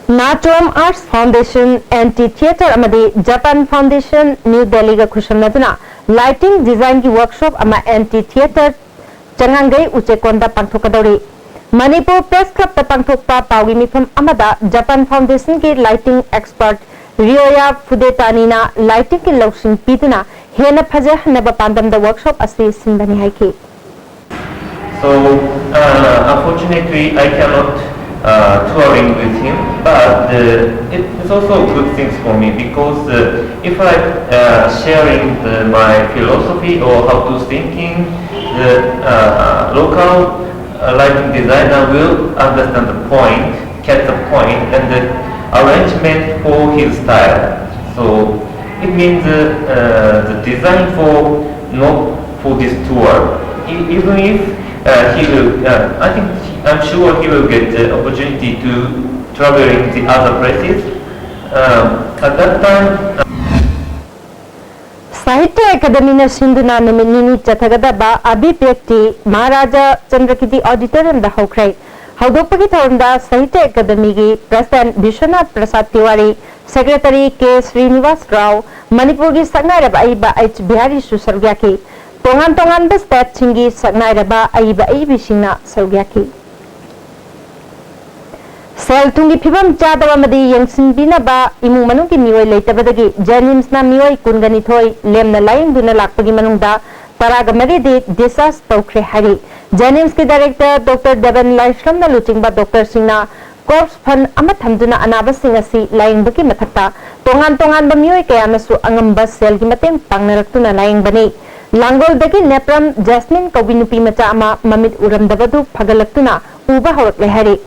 Natrom Arts Foundation Anti-Theatre amadi Japan Foundation New Delhi ga khushamnaduna lighting design ki workshop ama anti-theatre changangai uchekonda pangthokadori Manipur Press Club ta pangthokpa pawi mifam amada Japan Foundation ki lighting expert Rioya Fudetani na lighting ki lawsing pituna hena phajahnaba pandam da workshop asi sindani haiki So unfortunately I cannot touring with him, but it's also good things for me because if I sharing my philosophy or how to thinking, the local lighting designer will understand the point, catch the point, and the arrangement for his style. So it means the design for not for this tour, even if he will, I'm sure he will get the opportunity to traveling the other places. At that time, Sahitya Academy na Sinduna Naminini Chathagadaba Abhipyakti Maharaja Chandrakiti Auditorium da Hokrai. Haudopagi Thaunda Sahitya Academy gi President Vishwanath Prasad Tiwari, Secretary K. Srinivas Rao, Manipur gi Saknairaba Aiba H. Bihari Susargyaki, Tongan ba state singi Saknairaba Aiba Aibi Singna Sargyaki. Sel tungi phibam chadaba madi yangsin bina ba imung manung ki mioi leitabadagi Janims na mioi kungani thoi lemna laing duna lakpagi manungda taraga mari de disas tawkhre hari Janims ki director Dr. Devan Laishram na luchingba Dr. Singna corpse fund ama thamduna anaba singasi laing baki mathakta tongan ba mioi kaya nasu angamba sel ki mateng pangnaraktuna laing bani Langol dagi Nepram Jasmine Kaubinupi macha ama mamit uram dabadu phagalaktuna uba horak le hari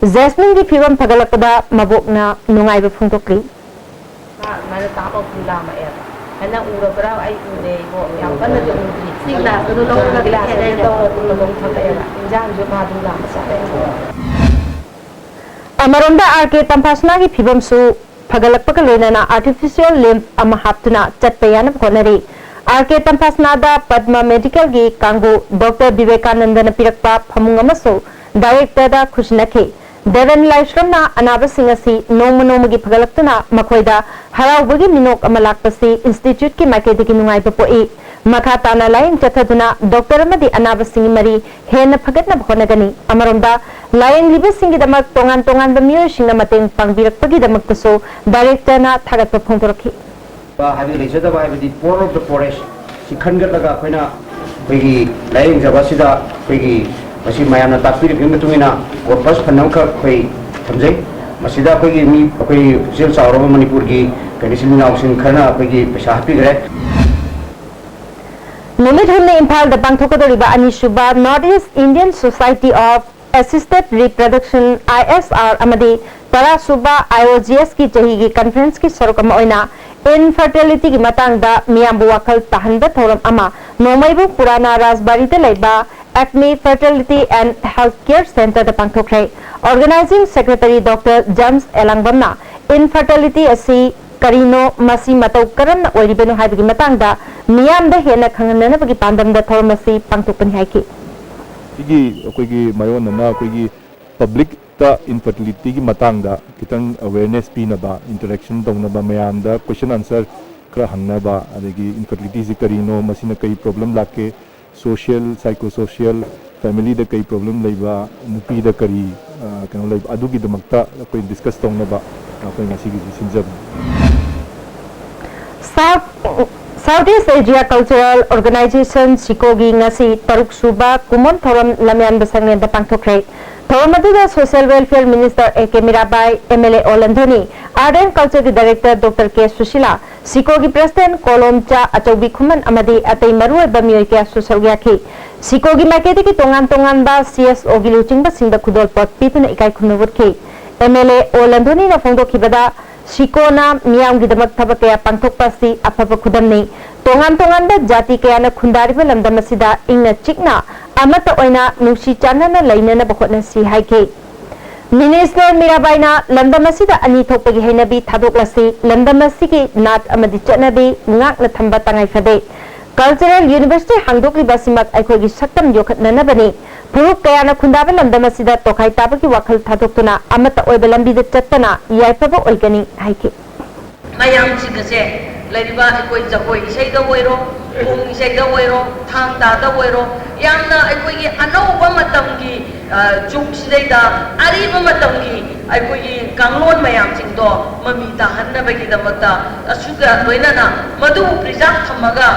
Jasmine ki phibam phagalakda mabokna nungai ba phungtokri mana ta ko pula ma era ana ura bra ai une bo yang kana de signa do lo na glass de do lo thak era injam jo ma du la ma sa अमरोंदा RK तंपासना की फिबम सु फगलकपक लोइनाना artificial lymph अमा हापतुना चटपयान honorary R K तंपासना दा Padma medical की Congo doctor Vivekananda न पिरकपा फमुंग अमसो director दा खुशनखे देवन लाइश्रमना अनाबसिंग असि नोम नोमगी फगलकतुना मखोइदा हराउबगी मिनोक अमा लाकपसि इंस्टीट्यूट की माइकेदगी नुंगाइबा पोई मखा ताना लाइन चथदुना डॉक्टर अमदी अनाबसिंग मरी हेन फगतना होनगनी अमरोंदा लाइन लिबसिंग दमक तोंगान तोंगान बमियोसिंग मतेंग पांगबिरकपगी दमकतसो डायरेक्टर ना थागतप फोंदोरखी हाबी लेजदबा हाबी पोर ऑफ द फॉरेस्ट सिखनगतगा अखोइना अखोइगी लाइन जबासिदा अखोइगी मसी मायाना ताकपिरिबि मतुंगिना कोर्पस फन्नमख अखोइ थमजै मसीदा अखोइगी मी अखोइ जेल चावरबा मणिपुर की कनिसिन नाउसिन खरना अखोइगी पैसा हापिगरे निमित हमने इम्फाल द पांगथोकदोरिबा अनिसुबा north east Indian society of assisted reproduction ISR अमदी तरासुबा IOGS की चही की कॉन्फ्रेंस की सरुकम ओइना इनफर्टिलिटी की मतंगदा मियामबु वाखल तहनब थौरम अमा नोमैबु पुराना राजबारी दे लेबा Acme fertility and health care centre द पांगथोखरे ऑर्गेनाइजिंग सेक्रेटरी डॉक्टर जेम्स एलांगबमना इनफर्टिलिटी असि करीनो मसी मतौ करम ओरिबेनो हाइबगी मतंगदा मियाम द हेना खंगननबगी पांदम द थौरम असि पांगथोकपनि हाइकी इगी अखोइगी मायोनना अखोइगी पब्लिक ता इनफर्टिलिटी की मतंगदा कितंग अवेयरनेस पीनबा इंटरेक्शन तौनबा मयामदा क्वेश्चन आंसर खरा हंगनबा अदगी इनफर्टिलिटी से करीनो मसीना कई प्रॉब्लम लाके सोशल साइकोसोशियल फैमिली द कई प्रॉब्लम लेबा नुपी द करी कनो लेबा अदुगी दमक्ता कोई discuss तौनबा अखोइ ngasi gi sinjab South East Asia Cultural Organization Sikogi ngasi taruk suba kumon thoram lamyan basangne da pangthokre thoram aduda Social Welfare Minister A.K. Mirabai MLA Olandhoni Art and Culture की Director Dr. K. Sushila Sikogi President Kolomcha Achaubi Khuman amadi atai maru bamioi ke susauya ki Sikogi maketi ki tongan ba CSO gi luching ba singda khudol pot pituna ikai khunubut ki MLA Olandhoni na phongdo khibada Sikona miyam gi damak thabak kaya pangthokpa si afaba khudamni tongan da jati kaya na khundariba lamdam asida ingna chikna amata oina nungsi chanana lainana bakhotna si haike Minister Mirabai na lamdam asida ani thokpagi hainabi thadoklasi lamdam asigi nat amadi chanabi ngakna thamba tangai fade Cultural University hangdokli basimak aikhogi saktam yokhatnana bani Puruk kaya na khundaba lamdam asida tokai tabaki wakhal thadoktuna amata oiba lambi da chattana yaipaba oigani haike mayam chigase lariba ekoi jagoi isai da oiro ong isai da oiro thang da da oiro yamna ekoi gi anauba matam gi juk sidai da ariba matam gi ekoi gi kanglon mayam chingdo mami ta hanna bagi da mata asuga loinana madu preserve thamaga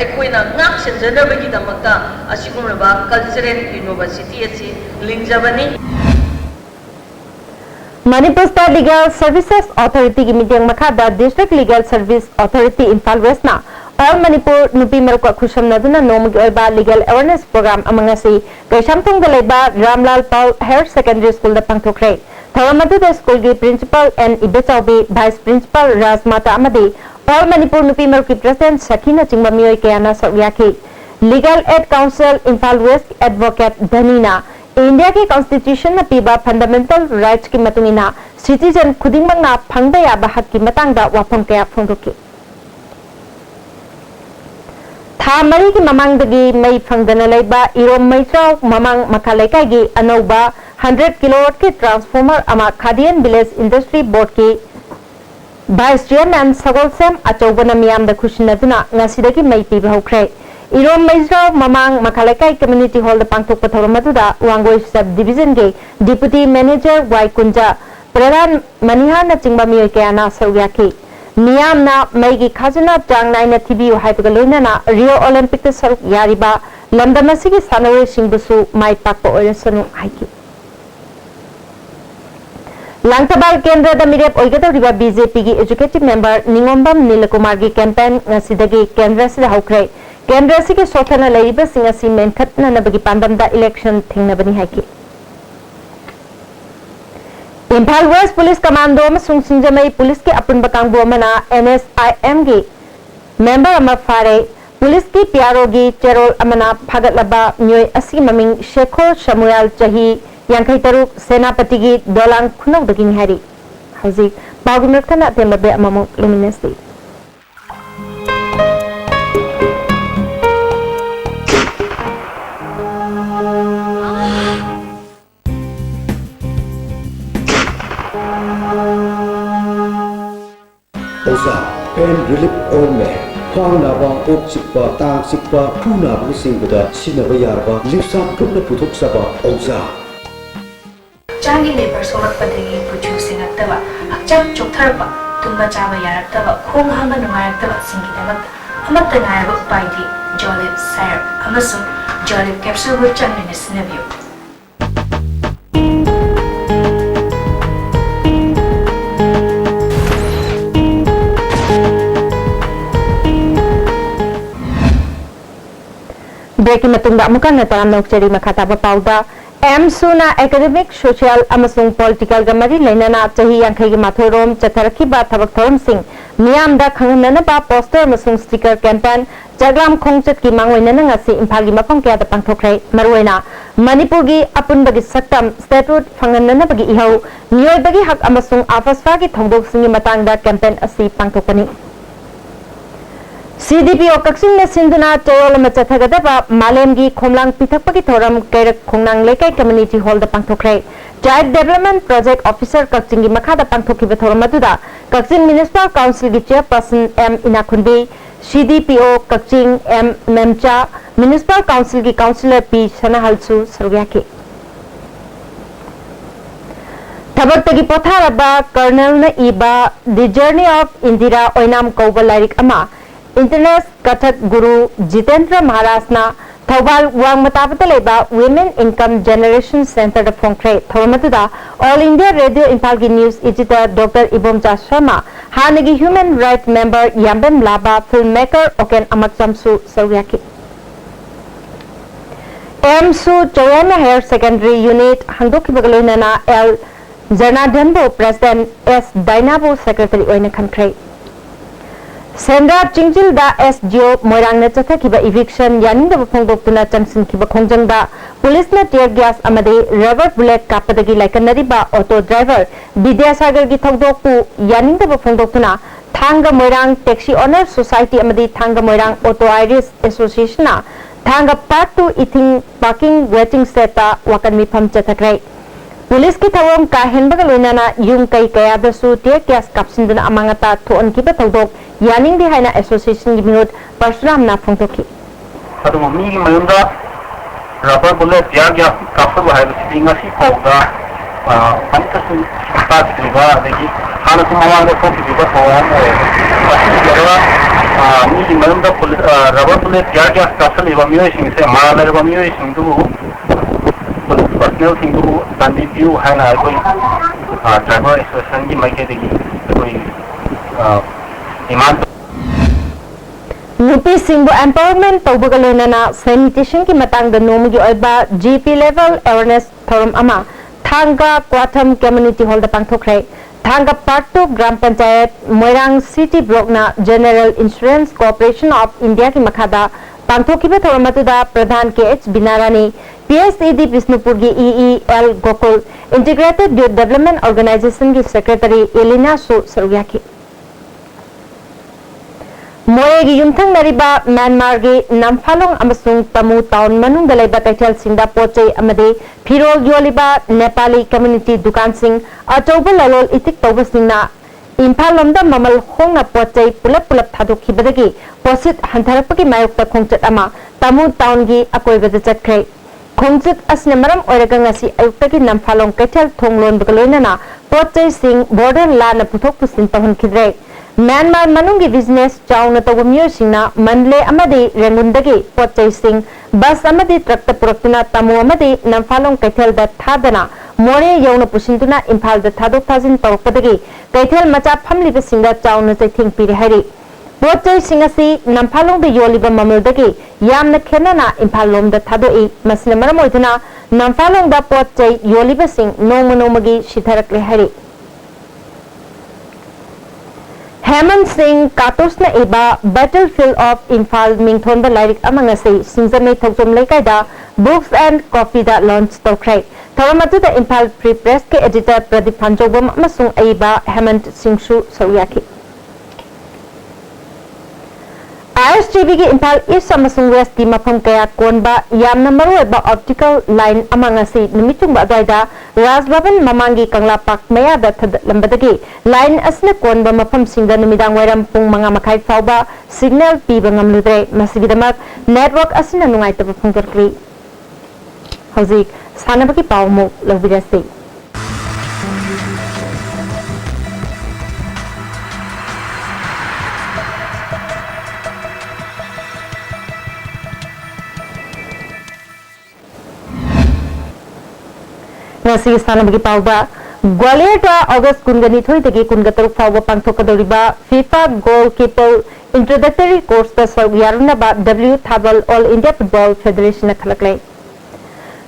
ekoi na ngak senjana bagi da mata asigumraba cultural university asi lingjabani Manipur State Legal Services Authority की meeting मखादा District Legal Service Authority Imphal West ना All Manipur नुपी मरुका खुशम नदुना नोमगी ओइबा Legal Awareness Program अमंगसी कैशामथुंग दलेबा Ramlal Pal Higher Secondary School दा पंगथोखरे थवमदु द स्कूल की Principal and Ibechaoubi Vice Principal राजमाता अमदी All Manipur नुपी मरुकी President Sakina चिंगबा मियोय केयाना सौयाकी Legal Aid Council Imphal West Advocate Dhanina India के कॉन्स्टिट्यूशन न पीबा फंडामेंटल राइट्स की मतुंगिना सिटीजन खुदिंगमंगना फंगदा याबा हक की मतंगदा वाफम कया फोंदोके था मरी की ममांगदगी मई फंगदना लेबा इरोम मैत्राव ममांग मखालेकागी अनौबा 100 किलोवाट के ट्रांसफार्मर अमा खादियन विलेज इंडस्ट्री बोर्ड की वाइस चेयरमैन सगोलसेम अचौबना मियामदा खुशिनदुना ngasiदगी मई पीबा होख्रे Irom Maizraw Mamang Makalekai Community Hall the Pangtok Pathoramatuda Wangoi Sub Division Gay Deputy Manager Y Kunja Pradhan Manihana Chingbami Kayana Sawyaki Miyam na Maigi Kazuna Jang Naina TV Hypagaloina na Rio Olympic Saruk Yariba Lamdamasigi Sanore Singbusu Mai Pakpo Oresanu Haiki Langtabal Kendra the Mirep Oigatariba BJP gi Executive Member Ningombam Nilakumar gi campaign Nasidagi Kendra Sida Haukre केंद्र से के सोथना लेरिबा सिंगासी मेनखतना नबगी पांदमदा election थिंगनबनी हाइकी इम्फाल वेस्ट पुलिस कमांडो अमसुंग सिंजमई पुलिस के अपुनबा कांगबो अमना NSIM गी मेंबर अमा फारे पुलिस की पियारो गी चेरोल अमना फागतलबा म्योय असि ममिंग शेखो शमुएल चही यांखै तरुक सेनापति की दोलांग खुनौ दगिन Harry हौजी पाउगी मरखना तेमबे अममु लुमिनेसी Osa pain relief on me khang na ba ok sikpa tang sikpa khu na bu sing bada sina ba yar ba lipsa thuk na puthok sa ba osa changi lebar solak padagi puchu singaktaba akcham chokthar ba tumba chaba yaraktaba khong hama nungayaktaba singi damak amatta ngayaba upaidi jolib sire amasung jolib capsule bu changni sinabiyo Breaking matungda amukan na taram na ukchari makataba pauda M.Suna academic, social, amasung political gamari lainana chahi yankhai gi mathorom chatharaki ba thabak thorom sing miyam da khangnana ba poster amasung sticker campaign jaglam khongchat ki mangwainana ngasi imphal gi mafam kya da pangthokrai maruaina Manipur gi apun bagi saktam statute phanganana bagi ihau miyoi bagi hak amasung afasfa gi thongdok sing gi matang da campaign asi pangthokani CDPO Kaksing na Sinduna Toyol Machathagada Malemgi Khomlang Pithakpagi Thoram Kairak Khongnang Lekai Community Hall the Pangthokrai Child Development Project Officer Kaksing gi Makhada Pangthokiba Thoram Aduda Kaksing Municipal Council gi Chairperson M Inakhunbi CDPO Kaksing M Memcha Municipal Council gi Councillor P Sanahalsu Sarugyaki Thabaktagi Potharaba Colonel na Iba The Journey of Indira Oinam Kauba Lairik Ama Internet Kathak Guru Jitendra Maharajna Thobal Wang Matabata Leba Women Income Generation Center the Phongkre Thoramatuda All India Radio Impalgi News Editor Dr. Ibomja Sharma Hanagi Human Rights Member Yambem Laba Filmmaker Oken Amaksamsu Saryaki M.Su Choyama Higher Secondary Unit Hangdoki Bagalunana L. Janadhanbo President S. Dainabo Secretary Oina Khankre Sendra Chingjil da SGO Moirang na chathakiba eviction yaning da phongdoktuna changsin kiba khongjang da police na tear gas amade rubber bullet kapadagi laikanari ba auto driver Vidyasagar gi thongdokpu yaning da phongdoktuna Thanga Moirang Taxi Owner Society amade Thanga Moirang Auto Iris Association na Thanga Part 2 Ithing Parking Waiting Seta wakan mifam chathakrai Police ki thawam ka henbaga loinana yung kai kaya da su tear gas kapsinduna amangata thuon kiba thongdok yaning di haina association gi minut Parsuram na phongtoki adu mi gi mayunda rubber bullet ya gya kapsu ba hai singa si pauda panta su ta diga degi hana kumawa da ko ki ba pawa pasi jarwa mi gi mayunda rubber bullet ya gya kapsu le ba mi sing se ma le ba mi sing du personal sing du bandi view haina koi driver association gi mai ke degi koi iman Nupi Singbo Empowerment Taubagalonana Sanitation ki matang da nomagi oiba GP level awareness forum ama Thanga Kwatham Community Hall da pangthokrai Thanga Part 2 Gram Panchayat Moirang City Block na General Insurance Corporation of India ki makhada pangthokiba thoramatuda Pradhan KH Binarani PSED Bisnupur gi EEL Gokul Integrated Development Organization ki Secretary Elena Su Sarugyaki Moyegi yumthang nariba Myanmar gi Namphaalong amasung Tamu town manung dalaiba kaithal singda pochai amade phirol yoliba Nepali community dukan sing atauba lalol itik tauba singna Imphal lomda mamal hongna pochai pulap thadokhi badagi posit hantarapagi mayokta khongchat ama Tamu town gi akoibada chatkrai khongchat asne maram oiraga ngasi ayuktagi Namphaalong kaithal thonglon bagaloinana pochai sing border la na puthok pusin tahon khidrai Myanmar manungi business chauna tawba miyosingna manle amadi rengundagi pochai sing bus amadi trakta puraktuna tamu amadi Namphaalong kaithal da thadana more yauna pusinduna Imphal da thadok thajin tawpadagi kaithal macha phamliba singa chauna chaithing piri hari pochai singasi Namphaalong da yoliba mamaldagi yamna khenana Imphal lom da thadoi masina maram oiduna Namphaalong da pochai yoliba sing noma nomagi shitharakle hari Hemant Singh Katosna Eba Battlefield of Imphal Mingthonba Lairik Amangasi Singjame Thokjom Lekai da Books and Coffee da launch tokrai थौरम अदुदा Imphal free press के editor Pradeep Phanjoubam अमसुंग अइबा Hemant सिंहसु सरुयाखि ISTV की Imphal east अमसुंग waste की मफम कया कोनबा यामना मरुएबा optical line अमंगसी निमितुंग अदवाइदा Raj Bhavan ममांगी कंगला पाक मयादा थदलंबदगी line असने कोनबा मफम सिंगदा निमिदांग वैरम पुंग मंगा मखाई फाउबा सिग्नल पीबा ngamludre मसिगिदमक नेटवर्क असने नुंगाइतबा फुंगरक्री हौजिक सानबकी पावमु लवबिरसे ngasi sanabagi pauda Gwalior da August kungani thoi dagi kungataruk fawba pangthokadoriba FIFA goalkeeper introductory course da saruyaruna ba W Thabal All India Football Federation na khalaklai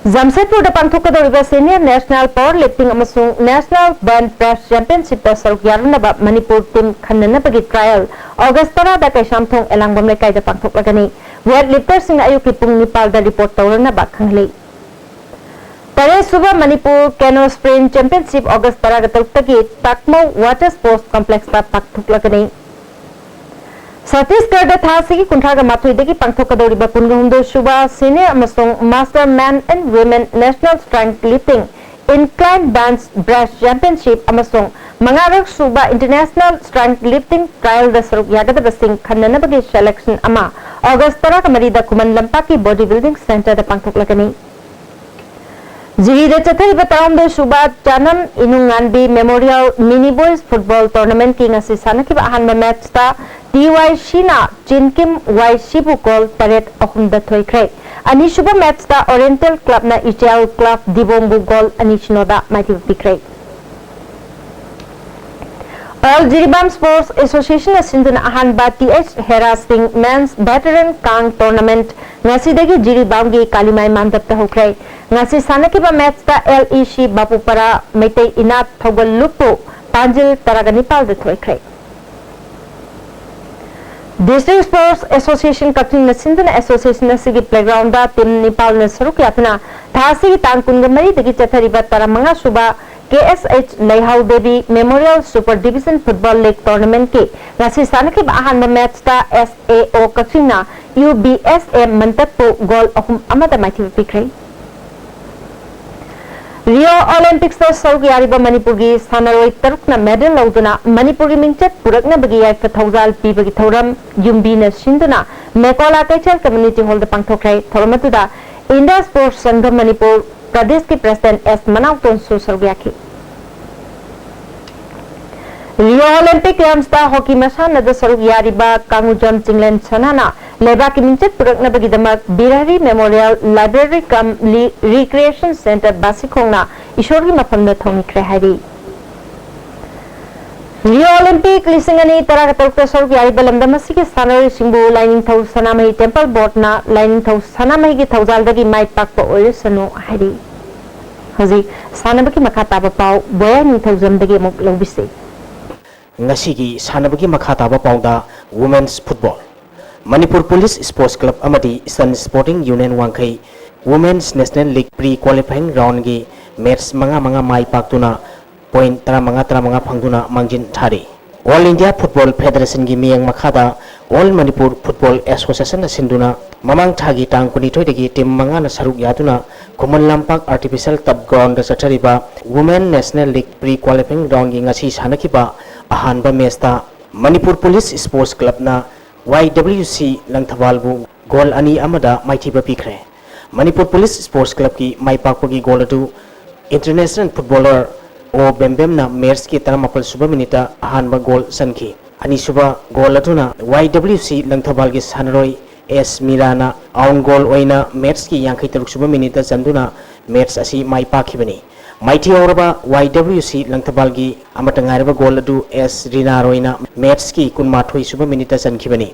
Jamshedpur da pangthokadoriba senior national powerlifting amasung national bench press championship da saruyaruna ba Manipur team khanna bagi trial August tara da kaishamthong elangbam lekai da pangthoklagani weightlifter sing ayuki pung nipal da report tawrana ba khanglei Tare suba Manipur Canoe Sprint Championship August Taragataltagi Takmo Water Sports Complex ta Paktuklagani Satisgarh da Thasigi Kuntraga Mathuidagi Pangthokadoriba Pungahumdo Suba Senior Amasung Master Man and Women National Strength Lifting Incline Bands Breast Championship Amasung Mangarak Suba International Strength Lifting Trial da Saruk Yagadaba Singh Khananabagi Selection Ama August Taragamari Kuman Lampaki Bodybuilding Center da Pangthoklagani Jiri Chathari Bataramdo Suba Chanam Inunganbi Memorial Mini Boys Football Tournament King Asi Sanaki Ahanba match ta TY Shina Jinkim Y Shibu Goal Parade Ahumda Thoikre Ani Suba match ta Oriental Club na Ichal Club Dibombu Goal Ani Shinoda Mighty Pikre All Jiribam Sports Association Sindhuna Ahanba TH Hera Singh Men's Veteran Kang Tournament Ngasidagi Jiribam gi Kalimai Mandapta Hokre Ngasi Sanakiba match ta LEC Bapupara Meitei Inat Thogal Lupu Panjil Taraganipal de Thoikre District Sports Association Kaptin Sindhuna Association Sigi Playground da Team Nepal na Saruk Yatna Thasi Tangkunga Mari Dagi Chathariba Taramanga Suba KSH Leihau Devi Memorial Super Division Football League Tournament ke ngasi sanaki ahanba match ta SAO Kaksina UBSM Mantappo goal ahum amada maithi pikre Rio Olympics ta saruk yariba Manipur gi sanaroi tarukna medal lauduna Manipur gi mingchat purakna bagi yaifa thaujal pibagi thoram yumbi na sinduna Mekola Kaichal Community Hall da pangthokrai thoramatuda India Sports Sangha Manipur Pradesh के president S मनाउतोन सुसरग्याखि Rio Olympic games दा hockey मसाना दा सरुक यारिबा कांगुजम चिंगलेन सनाना लेबा की मिंचत पुरकनबगिदमक बिरारी memorial library cum recreation centre बासिखोंगना ईश्वरगी मफमदा थोंनिख्रे हाइरि रियो ओलंपिक लिसिंगनी तराग तरुक सरुक यारिबा लमदमसी के सानरी सिंबु Lainingthou Sanamahi temple board ना लाइनिंग थौ सनामही की थौजालदगी माइ पाकपा ओइसनु हाइरि हजि सानबकी मखा ताबा पाउ बोया निथौजमदगी मुक लौबिसे ngasi sanabagi makha taba pauda women's football Manipur Police Sports Club amadi Eastern Sporting Union Wangkai Women's National League pre-qualifying round gi match manga mai paktuna point tara phangduna mangjin thari All India Football Federation gi miyang makhada All Manipur Football Association sinduna mamang thagi tang kuni thoi degi team manga na saruk yatuna Kuman Lampak Artificial Turf Ground da sathariba Women National League pre-qualifying round gi ngasi sanakiba ahanba match ta Manipur Police Sports Club na YWC Langthabalbu goal ani amada maithiba pikre Manipur Police Sports Club ki maipakpagi goal atu international footballer O Bembem na match ki taramapal suba minita ahanba goal sankhi ani suba goal atuna YWC Langthabal gi sanaroi S Mirana own goal oina match ki 53 suba minita sanduna match asi maipakibani Mighty Oraba YWC Langthabalgi Amatangaraba Goladu S Rina Roina Metski Kunmathui Suba Minita Sankibani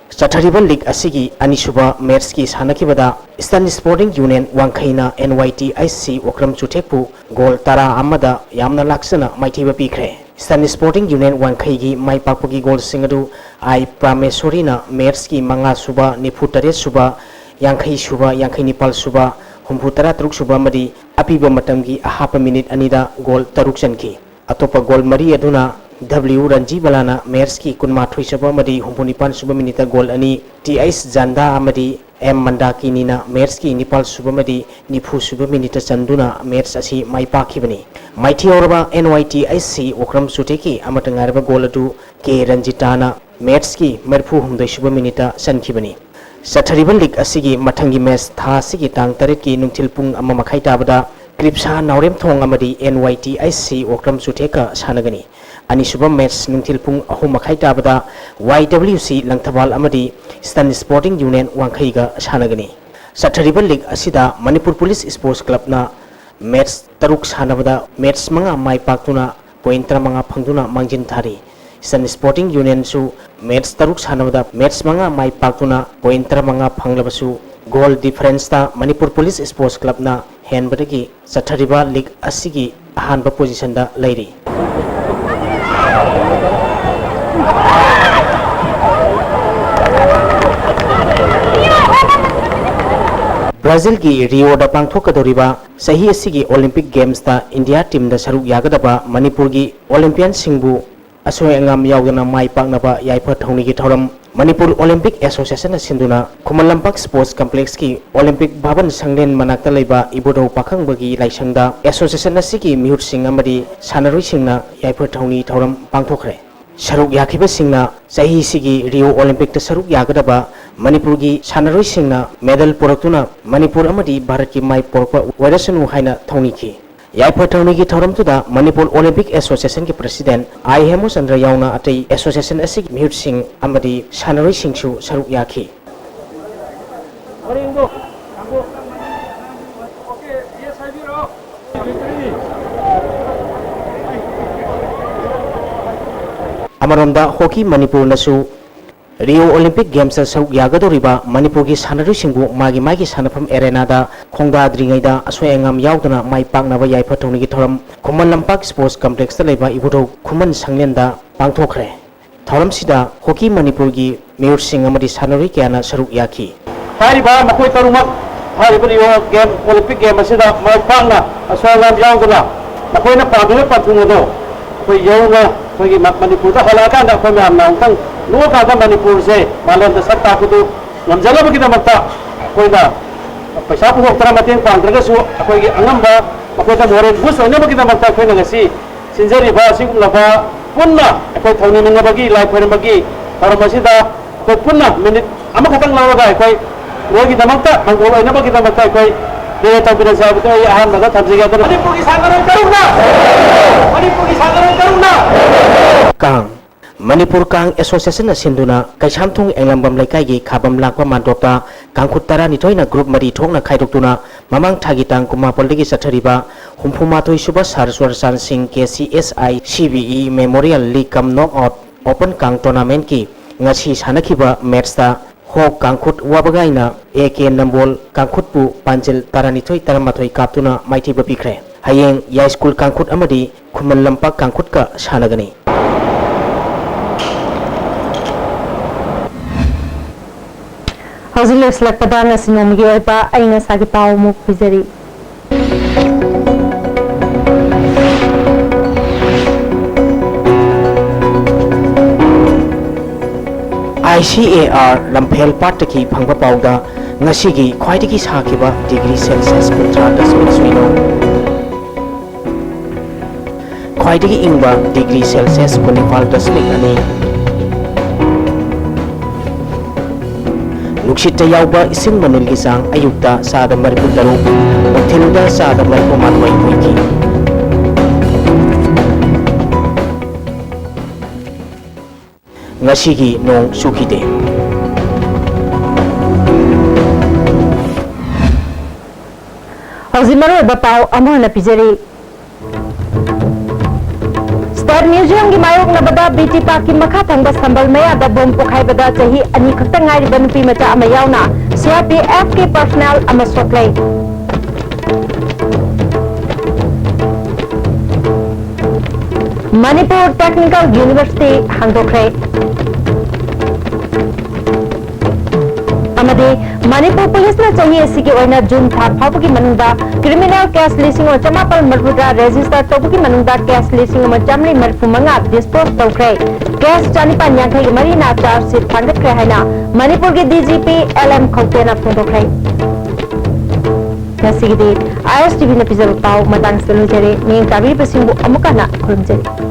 Sathariba League Asigi Anisuba Metski Sanakibada Eastern Sporting Union Wangkaina NYTIC Okram Chutepu Gol Tara Amada Yamna Laksana Mighty Bapikre Eastern Sporting Union Wangkaigi Mai Papugi Gol Singadu I Pramesurina Metski Manga Suba Niputare Suba Yankai Suba Yankai Nipal Suba humpu tara teruk suba madi api ba matamgi ahapa minute anida gol teruk chanki atopa gol mari aduna W Ranji Balana Merski kunma thui suba madi humpu nipan suba minute gol ani TS Janda amadi M Mandaki nina Merski nipal suba madi nipu suba minute chanduna Mers asi mai pakibani Mighty Orba NYTIC Okram Suteki Amatangaraba Goladu K Ranjitana Merski Merpu Humdai Suba Minita Sankibani Sathariban Lig Asigi Matangi Mes Tha Sigi Tang Tareki Nungtilpung Amamakai Tabada Kripsa Naurem Thong Amadi NYTIC Okram Suteka Sanagani Ani Suba Mes Nungtilpung Ahumakai Tabada YWC Langtawal Amadi Stan Sporting Union Wankaiga Sanagani Sathariban Lig Asida Manipur Police Sports Club na Match taruk sanabada match manga mai paktuna point manga phangduna mangjin thari Stan Sporting Union su match taruk sanabada match manga mai paktuna point manga phanglabasu goal difference ta Manipur Police Sports Club na henbadagi sathariba league asigi ahanba position da leiri Brazil ki Rio da pangthokadoriba sahi asigi Olympic Games ta India team da saruk yagadaba Manipur gi Olympian singbu asoi angam yaudana mai paknaba yaipa thongni gi thoram Manipur Olympic Association sinduna Kumalampak Sports Complex ki Olympic Bhavan Sanglen manakta leiba ibodo pakhang bagi laisangda association asigi mihut sing amadi sanaroi singna yaipa thongni thoram pangthokre Saruk yakiba singna sahi sigi Rio Olympic ta saruk yagadaba Manipur gi sanaroi singna medal poraktuna Manipur amadi Bharat ki mai porpa warasanu haina thongni ki yaipa thongni gi thoram tuda Manipur Olympic Association ki president I Hemo Chandra yauna atei association asig mihut sing amadi sanaroi singsu saruk yaki Amaronda hockey Manipur nasu Rio Olympic Games saruk yagadoriba Manipur gi sanaroi singbu magi sanafam arena da khongda dringai da asoi angam yaudana mai paknaba yaipa thongni gi thoram Kuman Lampak Sports Complex ta leiba ibudo Kuman Sanglen da pangthokre thoram sida hockey Manipur gi mehur sing amadi sanaroi kyana saruk yaki Hariba makoi tarumak hariba Rio Game Olympic Game asida mai pakna asoi angam yaudana makoi na padule patungodo koi yauna koi Manipur da halaka da koi amna tang nuwa kada Manipur se malam da sakta kudu ngamjala bagi damakta koi da paisa pu hoktara mateng pangtraga su koi gi angamba makoi da moren bus ona bagi damakta koi na ngasi sinjari ba sing laba punna koi thawni ninga bagi lai phare bagi paramasi da koi punna minute ama khatang lawaga koi rogi damakta mangol ona bagi damakta koi de ta bina sa to ya han maga thamjiga da Manipur gi sangaron karuna Manipur gi sangaron karuna Kang Manipur Kang Association sinduna kaisamthung englambam laikai gi khabam lakwa mandopta kangkhut tara nitoina group mari thokna khaidoktuna mamang thagitang kumapoligi sathariba humfumatoi suba sarswar san sing KCSI CBE Memorial League kam knockout open kang tournament ki ngasi sanakhiba match ta hok kangkhut wabagaina AK nambol kangkhut pu panjel taranithoi taramathoi kaptuna maithiba pikre hayeng ya school kangkhut amadi Kuman Lampak kangkhut ka sanagani Hozile selak padang sinom gi oipa aina sagi pau mu pizeri ICAR Lamphel Pataki Phangba Pauda Ngasigi Khwaidigi Sakhiba degree Celsius Kuntra Dasmin Swino Khwaidigi Ingba degree Celsius Kunipal Dasmik Ani Nuksita Yauba Ising Manulgi Sang Ayukta Sada Maripu Daru Tilda Sada Maripu Manwai Wiki Ngasigi Nong Sukide Hozimaro bapau amona pizeri Star Museum gi mayok na bada BT Park ki makha thangba sambal maya da bom pokhai bada chahi ani khakta ngai ban pi macha ama yauna CRPF ke personnel ama soklei Manipur Technical University hangdokre Manipur police चाहिए June था फाउबगी मनुंगदा criminal case लिसिंग चमापल मरफुदा register तौबगी मनुंगदा case लिसिंग चामरी मरफुमंगा डिस्पोज तौख्रे केस चानिपा यांखई मरीना चार्जशीट थांगतख्रे हाइना मणिपुर की डीजीपी LM खौतेना फोंदोख्रे ISTV न पिजब पाव मतंग सलुजरे नें ताबी बसिंगु अमुकाना खुरुमजरी